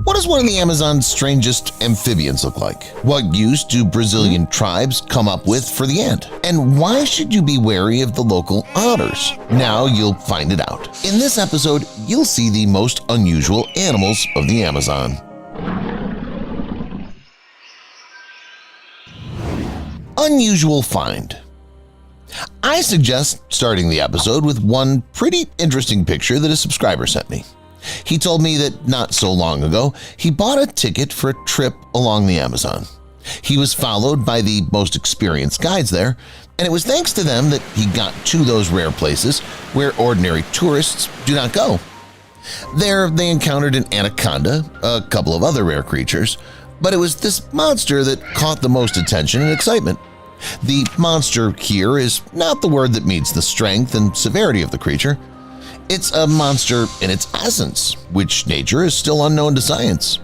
What does one of the Amazon's strangest amphibians look like? What use do Brazilian tribes come up with for the ant? And why should you be wary of the local otters? Now you'll find it out. In this episode, you'll see the most unusual animals of the Amazon. Unusual find. I suggest starting the episode with one pretty interesting picture that a subscriber sent me. He told me that not so long ago, he bought a ticket for a trip along the Amazon. He was followed by the most experienced guides there, and it was thanks to them that he got to those rare places where ordinary tourists do not go. There, they encountered an anaconda, a couple of other rare creatures, but it was this monster that caught the most attention and excitement. The monster here is not the word that means the strength and severity of the creature. It's a monster in its essence, which nature is still unknown to science.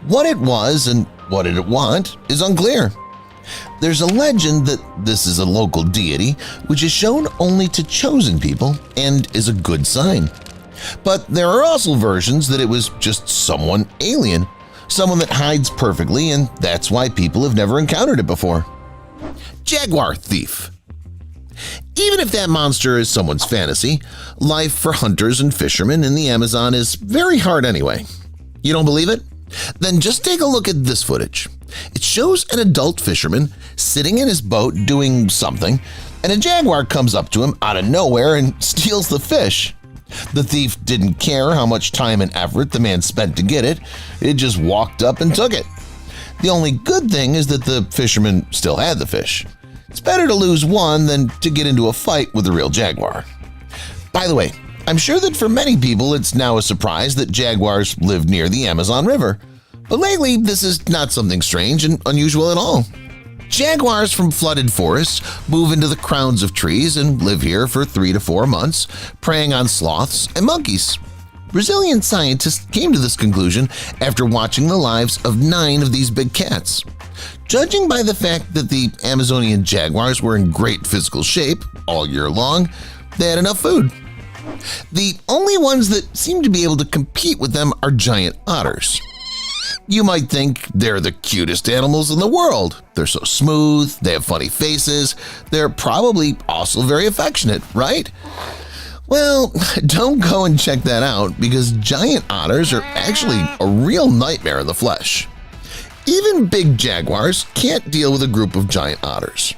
What it was and what did it want is unclear. There's a legend that this is a local deity which is shown only to chosen people and is a good sign. But there are also versions that it was just someone alien, someone that hides perfectly, and that's why people have never encountered it before. Jaguar thief. Even if that monster is someone's fantasy, life for hunters and fishermen in the Amazon is very hard anyway. You don't believe it? Then just take a look at this footage. It shows an adult fisherman sitting in his boat doing something, and a jaguar comes up to him out of nowhere and steals the fish. The thief didn't care how much time and effort the man spent to get it, it just walked up and took it. The only good thing is that the fisherman still had the fish. It's better to lose one than to get into a fight with a real jaguar. By the way, I'm sure that for many people it's now a surprise that jaguars live near the Amazon River, but lately this is not something strange and unusual at all. Jaguars from flooded forests move into the crowns of trees and live here for 3 to 4 months, preying on sloths and monkeys. Brazilian scientists came to this conclusion after watching the lives of 9 of these big cats. Judging by the fact that the Amazonian jaguars were in great physical shape all year long, they had enough food. The only ones that seem to be able to compete with them are giant otters. You might think they're the cutest animals in the world. They're so smooth, they have funny faces, they're probably also very affectionate, right? Well, don't go and check that out because giant otters are actually a real nightmare in the flesh. Even big jaguars can't deal with a group of giant otters.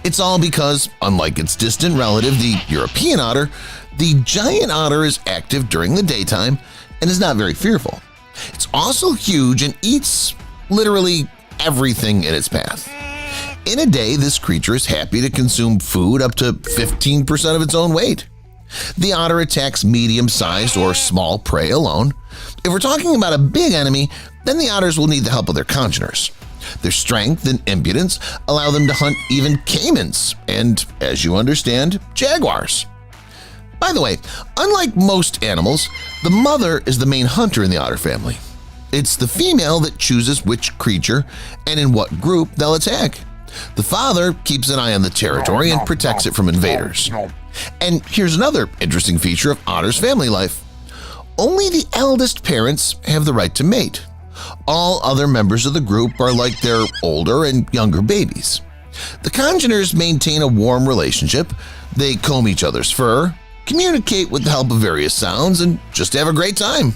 It's all because, unlike its distant relative, the European otter, the giant otter is active during the daytime and is not very fearful. It's also huge and eats literally everything in its path. In a day, this creature is happy to consume food up to 15% of its own weight. The otter attacks medium-sized or small prey alone. If we're talking about a big enemy, then the otters will need the help of their congeners. Their strength and impudence allow them to hunt even caimans and, as you understand, jaguars. By the way, unlike most animals, the mother is the main hunter in the otter family. It's the female that chooses which creature and in what group they'll attack. The father keeps an eye on the territory and protects it from invaders. And here's another interesting feature of otters' family life. Only the eldest parents have the right to mate. All other members of the group are like their older and younger babies. The congeners maintain a warm relationship, they comb each other's fur, communicate with the help of various sounds, and just have a great time.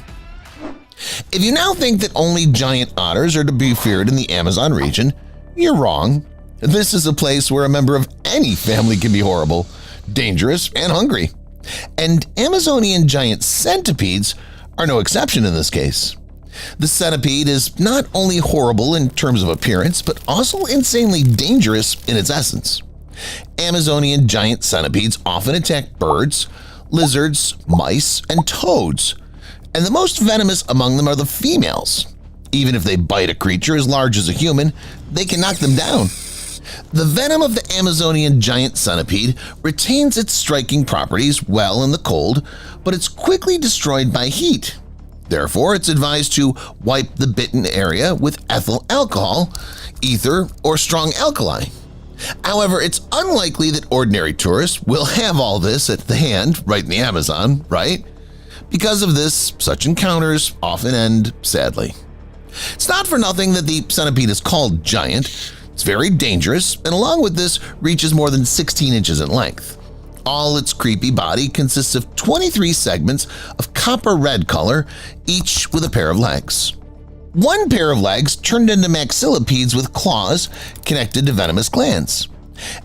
If you now think that only giant otters are to be feared in the Amazon region, you're wrong. This is a place where a member of any family can be horrible, dangerous, and hungry. And Amazonian giant centipedes are no exception in this case. The centipede is not only horrible in terms of appearance, but also insanely dangerous in its essence. Amazonian giant centipedes often attack birds, lizards, mice, and toads, and the most venomous among them are the females. Even if they bite a creature as large as a human, they can knock them down. The venom of the Amazonian giant centipede retains its striking properties well in the cold, but it's quickly destroyed by heat. Therefore, it's advised to wipe the bitten area with ethyl alcohol, ether, or strong alkali. However, it's unlikely that ordinary tourists will have all this at the hand right in the Amazon, right? Because of this, such encounters often end sadly. It's not for nothing that the centipede is called giant. It's very dangerous, and along with this, reaches more than 16 inches in length. All its creepy body consists of 23 segments of copper red color, each with a pair of legs. One pair of legs turned into maxillopedes with claws connected to venomous glands,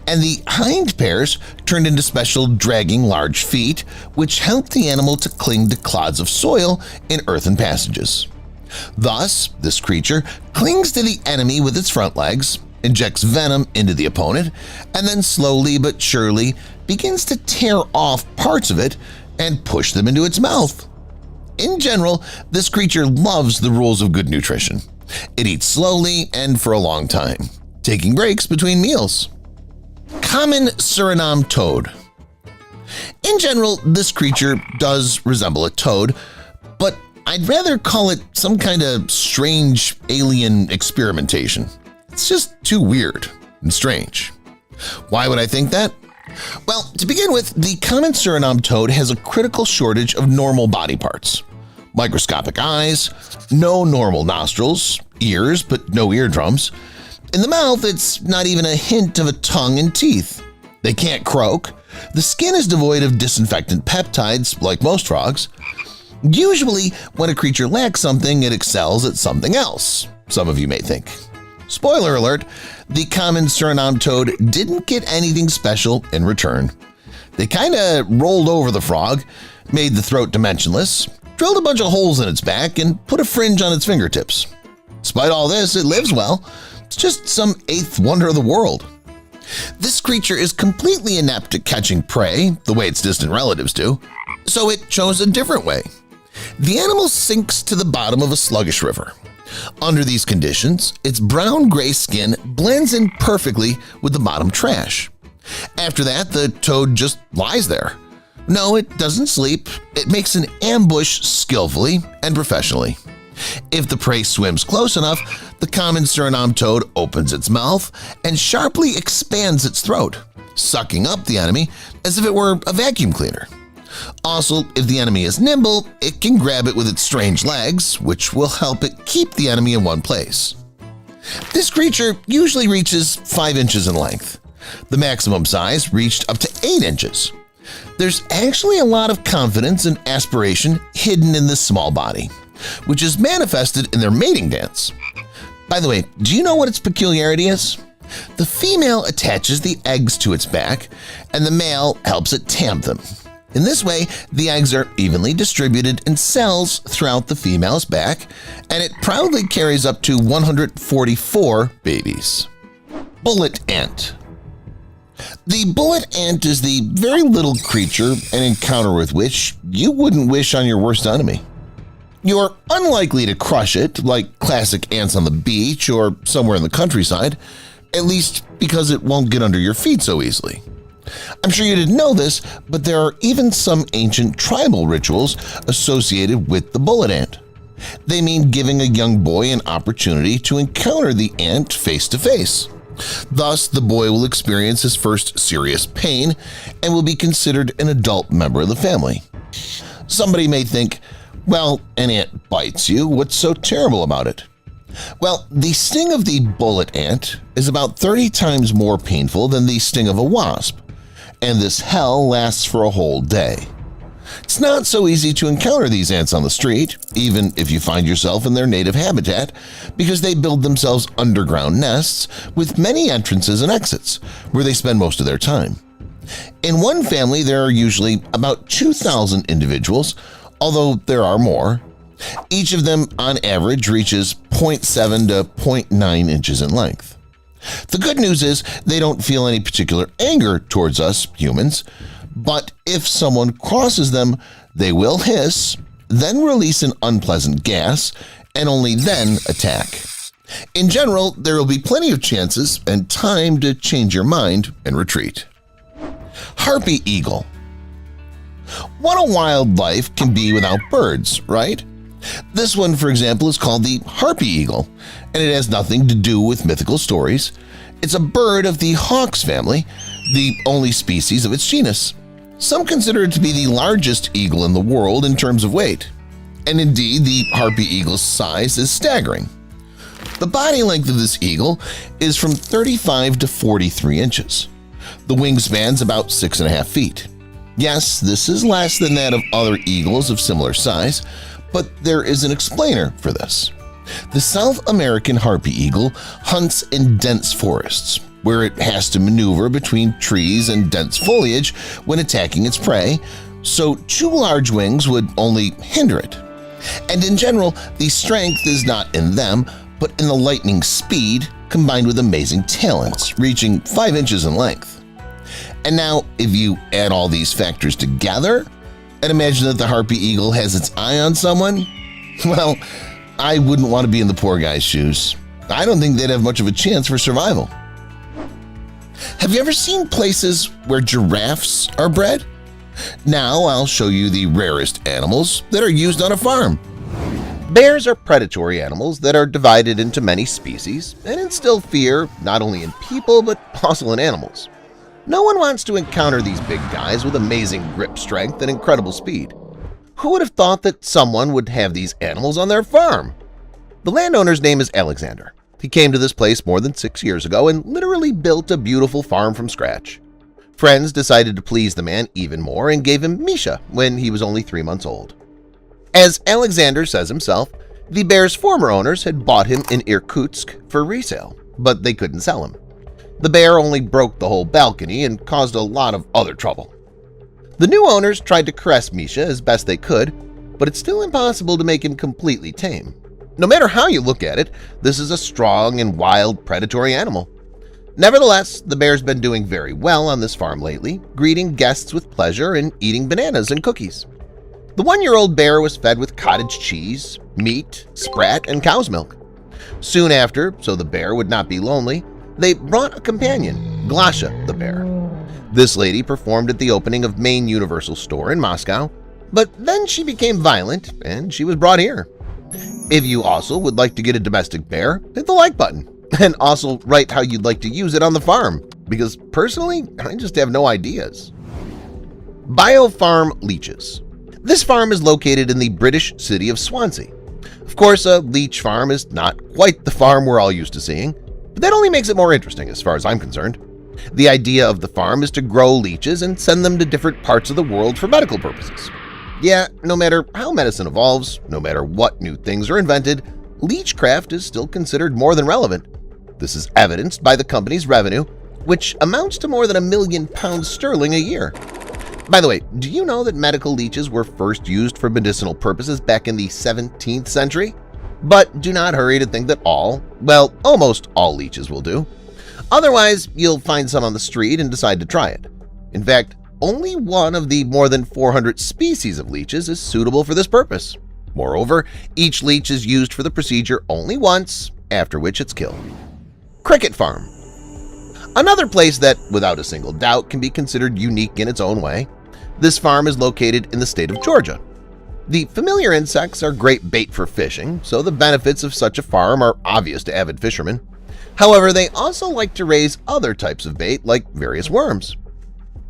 and the hind pairs turned into special dragging large feet, which help the animal to cling to clods of soil in earthen passages. Thus, this creature clings to the enemy with its front legs, injects venom into the opponent, and then slowly but surely begins to tear off parts of it and push them into its mouth. In general, this creature loves the rules of good nutrition. It eats slowly and for a long time, taking breaks between meals. Common Suriname toad. In general, this creature does resemble a toad, but I'd rather call it some kind of strange alien experimentation. It's just too weird and strange. Why would I think that? Well, to begin with, the common Suriname toad has a critical shortage of normal body parts. Microscopic eyes, no normal nostrils, ears but no eardrums. In the mouth, it's not even a hint of a tongue and teeth. They can't croak. The skin is devoid of disinfectant peptides like most frogs. Usually, when a creature lacks something, it excels at something else, some of you may think. Spoiler alert, the common Suriname toad didn't get anything special in return. They kinda rolled over the frog, made the throat dimensionless, drilled a bunch of holes in its back, and put a fringe on its fingertips. Despite all this, it lives well. It's just some eighth wonder of the world. This creature is completely inept at catching prey, the way its distant relatives do, so it chose a different way. The animal sinks to the bottom of a sluggish river. Under these conditions, its brown-gray skin blends in perfectly with the bottom trash. After that, the toad just lies there. No, it doesn't sleep. It makes an ambush skillfully and professionally. If the prey swims close enough, the common Suriname toad opens its mouth and sharply expands its throat, sucking up the enemy as if it were a vacuum cleaner. Also, if the enemy is nimble, it can grab it with its strange legs, which will help it keep the enemy in one place. This creature usually reaches 5 inches in length. The maximum size reached up to 8 inches. There's actually a lot of confidence and aspiration hidden in this small body, which is manifested in their mating dance. By the way, do you know what its peculiarity is? The female attaches the eggs to its back, and the male helps it tamp them. In this way, the eggs are evenly distributed in cells throughout the female's back, and it proudly carries up to 144 babies. Bullet ant. The bullet ant is the very little creature, an encounter with which you wouldn't wish on your worst enemy. You're unlikely to crush it like classic ants on the beach or somewhere in the countryside, at least because it won't get under your feet so easily. I'm sure you didn't know this, but there are even some ancient tribal rituals associated with the bullet ant. They mean giving a young boy an opportunity to encounter the ant face to face. Thus, the boy will experience his first serious pain and will be considered an adult member of the family. Somebody may think, well, an ant bites you, what's so terrible about it? Well, the sting of the bullet ant is about 30 times more painful than the sting of a wasp, and this hell lasts for a whole day. It's not so easy to encounter these ants on the street, even if you find yourself in their native habitat, because they build themselves underground nests with many entrances and exits, where they spend most of their time. In one family, there are usually about 2,000 individuals, although there are more. Each of them, on average, reaches 0.7 to 0.9 inches in length. The good news is they don't feel any particular anger towards us humans, but if someone crosses them, they will hiss, then release an unpleasant gas, and only then attack. In general, there will be plenty of chances and time to change your mind and retreat. Harpy eagle. What a wild life can be without birds, right? This one, for example, is called the harpy eagle, and it has nothing to do with mythical stories. It's a bird of the hawks family, the only species of its genus. Some consider it to be the largest eagle in the world in terms of weight. And indeed, the harpy eagle's size is staggering. The body length of this eagle is from 35 to 43 inches. The wingspan's about 6.5 feet. Yes, this is less than that of other eagles of similar size, but there is an explainer for this. The South American harpy eagle hunts in dense forests, where it has to maneuver between trees and dense foliage when attacking its prey, so too large wings would only hinder it. And in general, the strength is not in them, but in the lightning speed combined with amazing talents, reaching 5 inches in length. And now, if you add all these factors together and imagine that the harpy eagle has its eye on someone, well, I wouldn't want to be in the poor guy's shoes. I don't think they'd have much of a chance for survival. Have you ever seen places where giraffes are bred? Now I'll show you the rarest animals that are used on a farm. Bears are predatory animals that are divided into many species and instill fear not only in people but also in animals. No one wants to encounter these big guys with amazing grip strength and incredible speed. Who would have thought that someone would have these animals on their farm? The landowner's name is Alexander. He came to this place more than 6 years ago and literally built a beautiful farm from scratch. Friends decided to please the man even more and gave him Misha when he was only 3 months old. As Alexander says himself, the bear's former owners had bought him in Irkutsk for resale, but they couldn't sell him. The bear only broke the whole balcony and caused a lot of other trouble. The new owners tried to caress Misha as best they could, but it's still impossible to make him completely tame. No matter how you look at it, this is a strong and wild predatory animal. Nevertheless, the bear's been doing very well on this farm lately, greeting guests with pleasure and eating bananas and cookies. The 1-year-old bear was fed with cottage cheese, meat, sprat, and cow's milk. Soon after, so the bear would not be lonely, they brought a companion, Glasha the bear. This lady performed at the opening of Main Universal Store in Moscow, but then she became violent and she was brought here. If you also would like to get a domestic bear, hit the like button and also write how you'd like to use it on the farm, because personally, I just have no ideas. BioFarm Leeches. This farm is located in the British city of Swansea. Of course, a leech farm is not quite the farm we're all used to seeing, but that only makes it more interesting as far as I'm concerned. The idea of the farm is to grow leeches and send them to different parts of the world for medical purposes. Yeah, no matter how medicine evolves, no matter what new things are invented, leechcraft is still considered more than relevant. This is evidenced by the company's revenue, which amounts to more than £1 million sterling a year. By the way, do you know that medical leeches were first used for medicinal purposes back in the 17th century? But do not hurry to think that almost all leeches will do. Otherwise, you'll find some on the street and decide to try it. In fact, only one of the more than 400 species of leeches is suitable for this purpose. Moreover, each leech is used for the procedure only once, after which it's killed. Cricket Farm. Another place that, without a single doubt, can be considered unique in its own way. This farm is located in the state of Georgia. The familiar insects are great bait for fishing, so the benefits of such a farm are obvious to avid fishermen. However, they also like to raise other types of bait like various worms.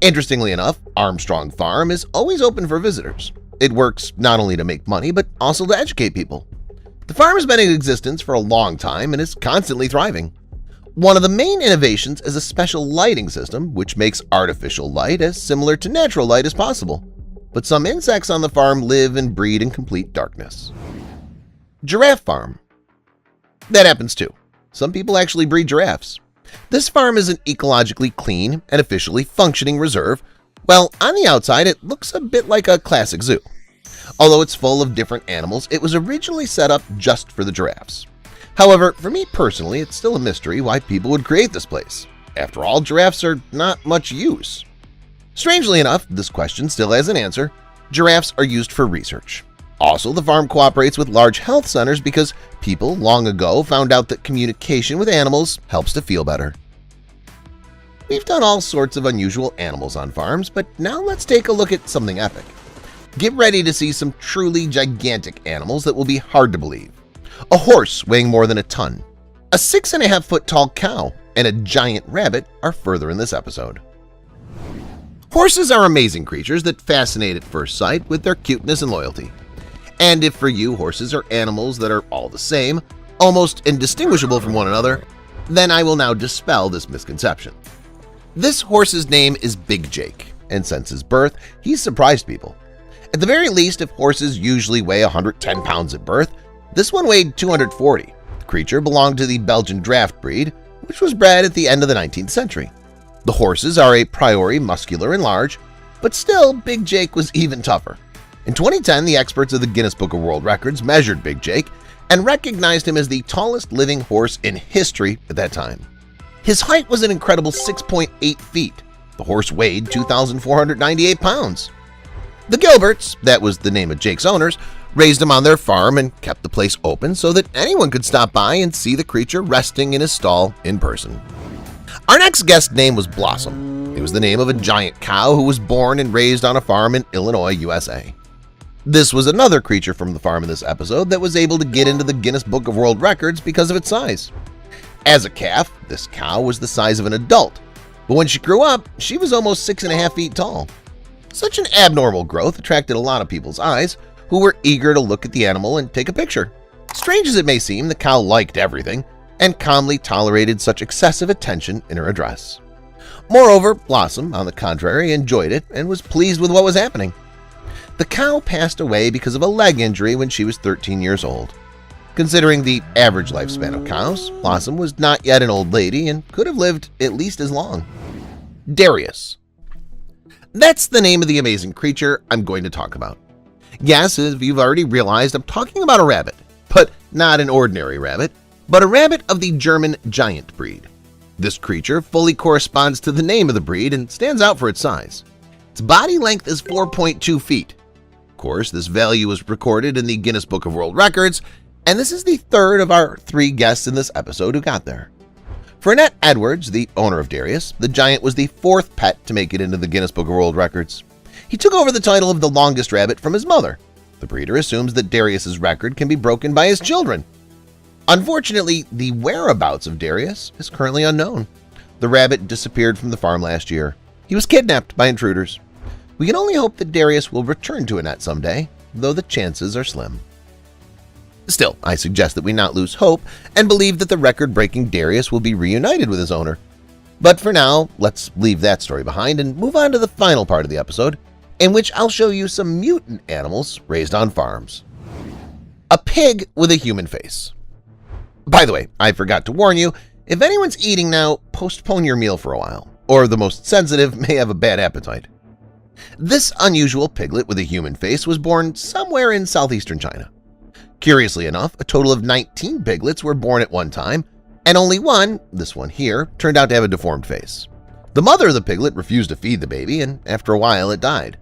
Interestingly enough, Armstrong Farm is always open for visitors. It works not only to make money, but also to educate people. The farm has been in existence for a long time and is constantly thriving. One of the main innovations is a special lighting system which makes artificial light as similar to natural light as possible. But some insects on the farm live and breed in complete darkness. Giraffe Farm. That happens too. Some people actually breed giraffes. This farm is an ecologically clean and officially functioning reserve. Well, on the outside, it looks a bit like a classic zoo. Although it's full of different animals, it was originally set up just for the giraffes. However, for me personally, it's still a mystery why people would create this place. After all, giraffes are not much use. Strangely enough, this question still has an answer. Giraffes are used for research. Also, the farm cooperates with large health centers because people long ago found out that communication with animals helps to feel better. We've done all sorts of unusual animals on farms, but now let's take a look at something epic. Get ready to see some truly gigantic animals that will be hard to believe. A horse weighing more than a ton, a 6.5-foot tall cow, and a giant rabbit are further in this episode. Horses are amazing creatures that fascinate at first sight with their cuteness and loyalty. And if for you horses are animals that are all the same, almost indistinguishable from one another, then I will now dispel this misconception. This horse's name is Big Jake, and since his birth, he's surprised people. At the very least, if horses usually weigh 110 pounds at birth, this one weighed 240. The creature belonged to the Belgian draft breed, which was bred at the end of the 19th century. The horses are a priori muscular and large, but still Big Jake was even tougher. In 2010, the experts of the Guinness Book of World Records measured Big Jake and recognized him as the tallest living horse in history at that time. His height was an incredible 6.8 feet. The horse weighed 2,498 pounds. The Gilberts, that was the name of Jake's owners, raised him on their farm and kept the place open so that anyone could stop by and see the creature resting in his stall in person. Our next guest's name was Blossom. It was the name of a giant cow who was born and raised on a farm in Illinois, USA. This was another creature from the farm in this episode that was able to get into the Guinness Book of World Records because of its size. As a calf, this cow was the size of an adult, but when she grew up, she was almost 6.5 feet tall. Such an abnormal growth attracted a lot of people's eyes, who were eager to look at the animal and take a picture. Strange as it may seem, the cow liked everything and calmly tolerated such excessive attention in her address. Moreover, Blossom, on the contrary, enjoyed it and was pleased with what was happening. The cow passed away because of a leg injury when she was 13 years old. Considering the average lifespan of cows, Blossom was not yet an old lady and could have lived at least as long. Darius. That's the name of the amazing creature I'm going to talk about. Yes, as you've already realized, I'm talking about a rabbit, but not an ordinary rabbit, but a rabbit of the German giant breed. This creature fully corresponds to the name of the breed and stands out for its size. Its body length is 4.2 feet. Of course, this value was recorded in the Guinness Book of World Records, and this is the third of our 3 guests in this episode who got there. For Annette Edwards, the owner of Darius, the giant was the 4th pet to make it into the Guinness Book of World Records. He took over the title of the longest rabbit from his mother. The breeder assumes that Darius's record can be broken by his children. Unfortunately, the whereabouts of Darius is currently unknown. The rabbit disappeared from the farm last year. He was kidnapped by intruders. We can only hope that Darius will return to Annette someday, though the chances are slim. Still, I suggest that we not lose hope and believe that the record-breaking Darius will be reunited with his owner. But for now, let's leave that story behind and move on to the final part of the episode, in which I'll show you some mutant animals raised on farms. A pig with a human face. By the way, I forgot to warn you, if anyone's eating now, postpone your meal for a while, or the most sensitive may have a bad appetite. This unusual piglet with a human face was born somewhere in southeastern China. Curiously enough, a total of 19 piglets were born at one time, and only one, this one here, turned out to have a deformed face. The mother of the piglet refused to feed the baby, and after a while it died.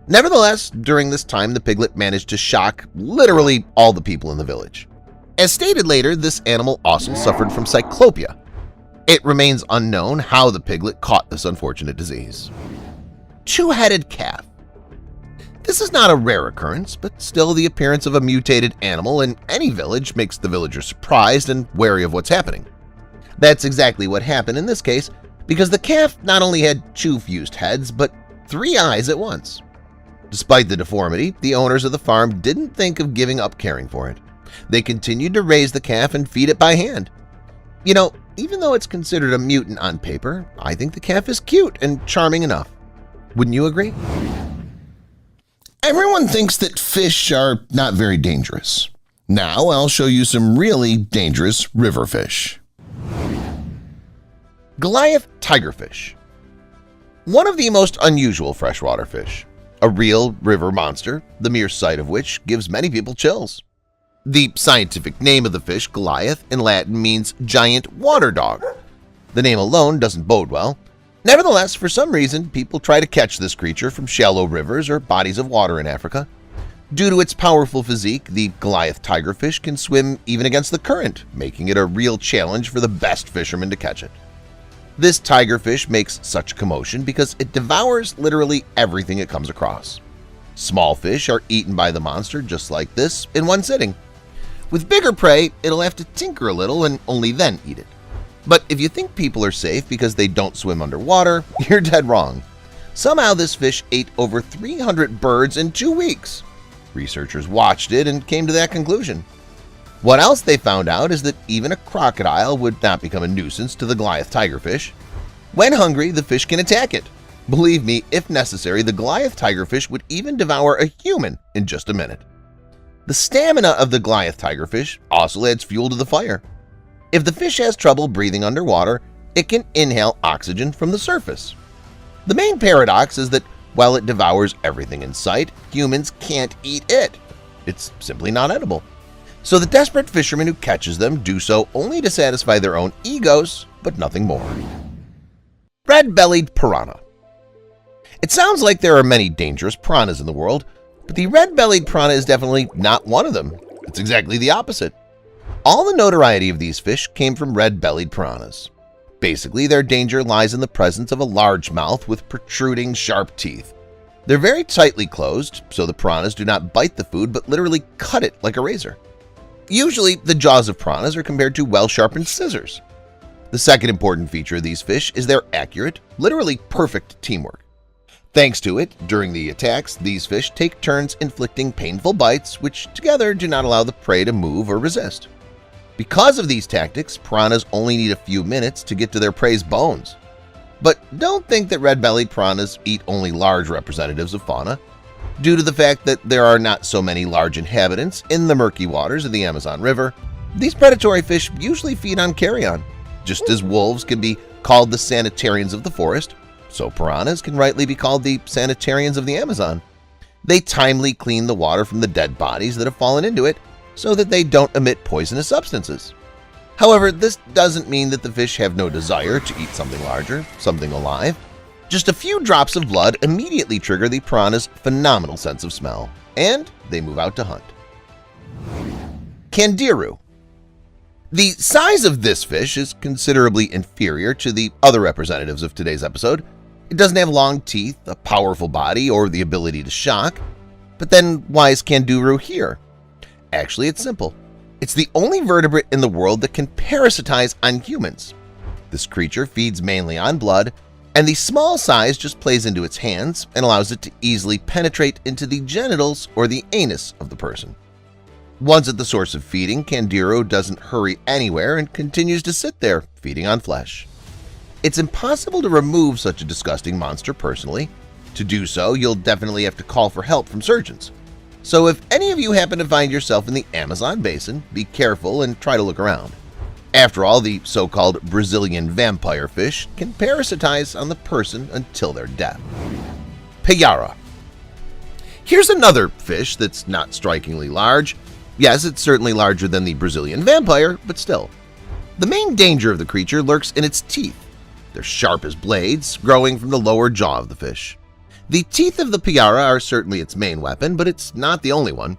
Nevertheless, during this time the piglet managed to shock literally all the people in the village. As stated later, this animal also suffered from cyclopia. It remains unknown how the piglet caught this unfortunate disease. Two-headed calf. This is not a rare occurrence, but still the appearance of a mutated animal in any village makes the villagers surprised and wary of what's happening. That's exactly what happened in this case, because the calf not only had 2 fused heads, but 3 eyes at once. Despite the deformity, the owners of the farm didn't think of giving up caring for it. They continued to raise the calf and feed it by hand. You know, even though it's considered a mutant on paper, I think the calf is cute and charming enough. Wouldn't you agree? Everyone thinks that fish are not very dangerous. Now I'll show you some really dangerous river fish. Goliath tigerfish. One of the most unusual freshwater fish. A real river monster, the mere sight of which gives many people chills. The scientific name of the fish, Goliath, in Latin means giant water dog. The name alone doesn't bode well. Nevertheless, for some reason, people try to catch this creature from shallow rivers or bodies of water in Africa. Due to its powerful physique, the Goliath tigerfish can swim even against the current, making it a real challenge for the best fishermen to catch it. This tigerfish makes such commotion because it devours literally everything it comes across. Small fish are eaten by the monster just like this in one sitting. With bigger prey, it'll have to tinker a little and only then eat it. But if you think people are safe because they don't swim underwater, you're dead wrong. Somehow this fish ate over 300 birds in 2 weeks. Researchers watched it and came to that conclusion. What else they found out is that even a crocodile would not become a nuisance to the Goliath tigerfish. When hungry, the fish can attack it. Believe me, if necessary, the Goliath tigerfish would even devour a human in just a minute. The stamina of the Goliath tigerfish also adds fuel to the fire. If the fish has trouble breathing underwater, it can inhale oxygen from the surface. The main paradox is that while it devours everything in sight, humans can't eat it. It's simply not edible. So the desperate fishermen who catches them do so only to satisfy their own egos, but nothing more. Red-bellied piranha. It sounds like there are many dangerous piranhas in the world, but the red-bellied piranha is definitely not one of them. It's exactly the opposite. All the notoriety of these fish came from red-bellied piranhas. Basically, their danger lies in the presence of a large mouth with protruding, sharp teeth. They're very tightly closed, so the piranhas do not bite the food but literally cut it like a razor. Usually, the jaws of piranhas are compared to well-sharpened scissors. The second important feature of these fish is their accurate, literally perfect teamwork. Thanks to it, during the attacks, these fish take turns inflicting painful bites which together do not allow the prey to move or resist. Because of these tactics, piranhas only need a few minutes to get to their prey's bones. But don't think that red-bellied piranhas eat only large representatives of fauna. Due to the fact that there are not so many large inhabitants in the murky waters of the Amazon River, these predatory fish usually feed on carrion. Just as wolves can be called the sanitarians of the forest, so piranhas can rightly be called the sanitarians of the Amazon. They timely clean the water from the dead bodies that have fallen into it so that they don't emit poisonous substances. However, this doesn't mean that the fish have no desire to eat something larger, something alive. Just a few drops of blood immediately trigger the piranha's phenomenal sense of smell, and they move out to hunt. Candiru. The size of this fish is considerably inferior to the other representatives of today's episode. It doesn't have long teeth, a powerful body, or the ability to shock. But then why is Candiru here? Actually, it's simple. It's the only vertebrate in the world that can parasitize on humans. This creature feeds mainly on blood, and the small size just plays into its hands and allows it to easily penetrate into the genitals or the anus of the person. Once at the source of feeding, Candiru doesn't hurry anywhere and continues to sit there, feeding on flesh. It's impossible to remove such a disgusting monster personally. To do so, you'll definitely have to call for help from surgeons. So if any of you happen to find yourself in the Amazon basin, be careful and try to look around. After all, the so-called Brazilian vampire fish can parasitize on the person until their death. Payara. Here's another fish that's not strikingly large. Yes, it's certainly larger than the Brazilian vampire, but still. The main danger of the creature lurks in its teeth. They're sharp as blades, growing from the lower jaw of the fish. The teeth of the Payara are certainly its main weapon, but it's not the only one.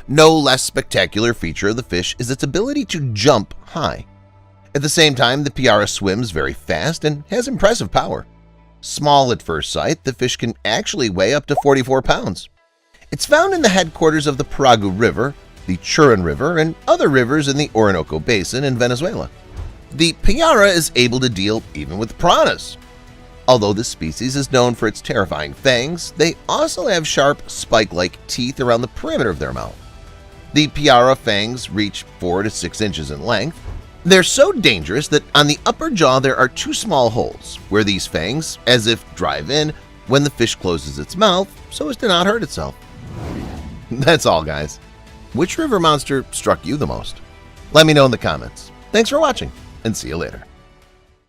No less spectacular feature of the fish is its ability to jump high. At the same time, the Payara swims very fast and has impressive power. Small at first sight, the fish can actually weigh up to 44 pounds. It's found in the headquarters of the Paragu River, the Churan River, and other rivers in the Orinoco Basin in Venezuela. The Payara is able to deal even with piranhas. Although this species is known for its terrifying fangs, they also have sharp, spike-like teeth around the perimeter of their mouth. The Payara fangs reach 4 to 6 inches in length. They're so dangerous that on the upper jaw there are 2 small holes where these fangs, as if drive in when the fish closes its mouth so as to not hurt itself. That's all, guys. Which river monster struck you the most? Let me know in the comments. Thanks for watching, and see you later.